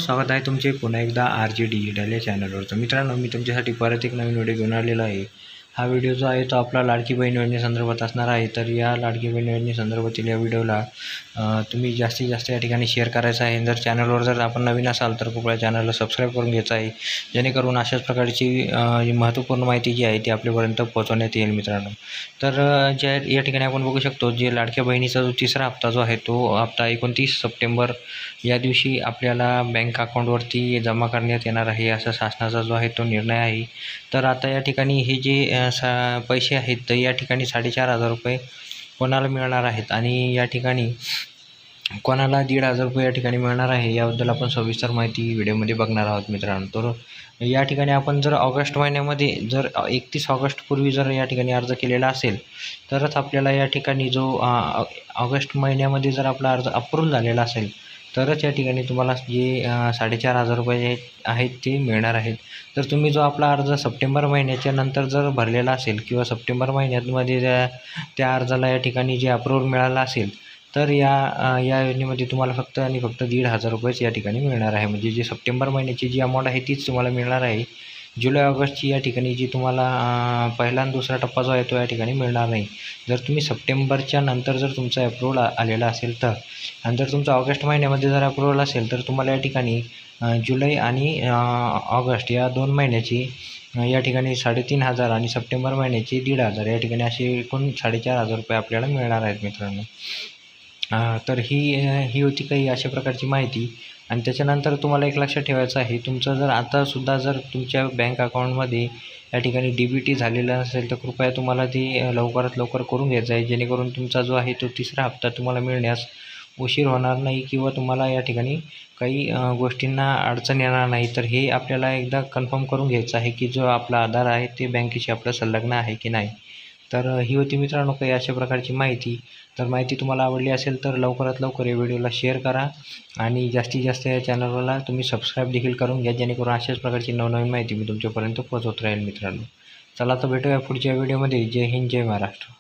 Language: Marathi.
स्वागत आहे तुमचे पुन्हा एकदा RJ डिजिटल या चॅनलवर। तर मित्रांनो, मी तुमच्यासाठी परत एक नवीन व्हिडिओ घेऊन आलेलो आहे। हा व्हिडिओ जो आहे तो आपला लाडकी बहीण योजनेसंदर्भात असणार आहे। तर या लाडकी बहीण योजनेसंदर्भातील या व्हिडिओला तुम्ही जास्तीत जास्त या ठिकाणी शेअर करायचं आहे। जर चॅनलवर जर आपण नवीन असाल तर कृपया चॅनलला सबस्क्राईब करून घ्यायचं आहे, जेणेकरून अशाच प्रकारची महत्त्वपूर्ण माहिती जी आहे ती आपल्यापर्यंत पोहोचवण्यात येईल मित्रांनो। तर या ठिकाणी आपण बघू शकतो, जे लाडक्या बहिणीचा जो तिसरा हप्ता जो आहे तो हप्ता 29 सप्टेंबर या दिवशी आपल्याला बँक अकाउंटवरती जमा करण्यात येणार आहे, असा शासनाचा जो आहे तो निर्णय आहे। तर आता या ठिकाणी हे जे पैसे आहेत तर या ठिकाणी 4,500 रुपये कोणाला मिळणार आहेत आणि या ठिकाणी कोणाला 1,500 रुपये या ठिकाणी मिळणार आहे, याबद्दल आपण सविस्तर माहिती व्हिडिओमध्ये बघणार आहोत मित्रांनो। तर या ठिकाणी आपण जर ऑगस्ट महिन्यामध्ये जर 31 ऑगस्टपूर्वी जर या ठिकाणी अर्ज केलेला असेल तरच आपल्याला या ठिकाणी जो ऑगस्ट महिन्यामध्ये जर आपला अर्ज अप्रूव्ह झालेला असेल तरच या ठिकाणी तुम्हाला जे 4,500 रुपये आहेत ते मिळणार आहेत। तर तुम्ही जो आपला अर्ज सप्टेंबर महिन्याच्या नंतर जर भरलेला असेल किंवा सप्टेंबर महिन्यामध्ये त्या अर्जाला या ठिकाणी जे अप्रूव्ह मिळाला असेल तर या योजनेमध्ये तुम्हाला फक्त आणि फक्त 1,500 रुपयेच या ठिकाणी मिळणार आहे। म्हणजे जी सप्टेंबर महिन्याची जी अमाऊंट आहे तीच तुम्हाला मिळणार आहे। जुलै ऑगस्टची या ठिकाणी जी तुम्हाला पहिला आणि दुसरा टप्पा जो आहे तो या ठिकाणी मिळणार नाही। जर तुम्ही सप्टेंबरच्या नंतर जर तुमचा अप्रूव्हल आलेला असेल तर, आणि जर तुमचा ऑगस्ट महिन्यामध्ये जर अप्रूव्हल असेल तर तुम्हाला या ठिकाणी जुलै आणि ऑगस्ट या 2 महिन्याची या ठिकाणी 3,500 आणि सप्टेंबर महिन्याची 1,500 या ठिकाणी असे एकूण 4,500 रुपये आपल्याला मिळणार आहेत मित्रांनो। तर ही होती काही अशा प्रकारची माहिती। आणि त्याच्यानंतर तुम्हाला एक लक्षात ठेवायचं आहे, तुमचं जर आतासुद्धा जर तुमच्या बँक अकाउंटमध्ये या ठिकाणी DBT झालेलं असेल तर कृपया तुम्हाला ते लवकरात लवकर करून घ्यायचं आहे, जेणेकरून तुमचा जो आहे तो तिसरा हप्ता तुम्हाला मिळण्यास उशीर होणार नाही किंवा तुम्हाला या ठिकाणी काही गोष्टींना अडचण येणार नाही। तर हे आपल्याला एकदा कन्फर्म करून घ्यायचं आहे की जो आपला आधार आहे ते बँकेशी आपलं संलग्न आहे की नाही। तर ही होती मित्रांनो काही अशा प्रकारची माहिती। तर माहिती तुम्हाला आवडली असेल तर लवकरात लवकर या व्हिडिओला शेअर करा आणि जास्तीत जास्त या चॅनलला तुम्ही सबस्क्राईब देखील करून घ्या, जेणेकरून अशाच प्रकारची नवनवीन माहिती मी तुमच्यापर्यंत पोहोचवत राहील मित्रांनो। चला तर भेटूया पुढच्या व्हिडिओमध्ये। जय हिंद, जय महाराष्ट्र।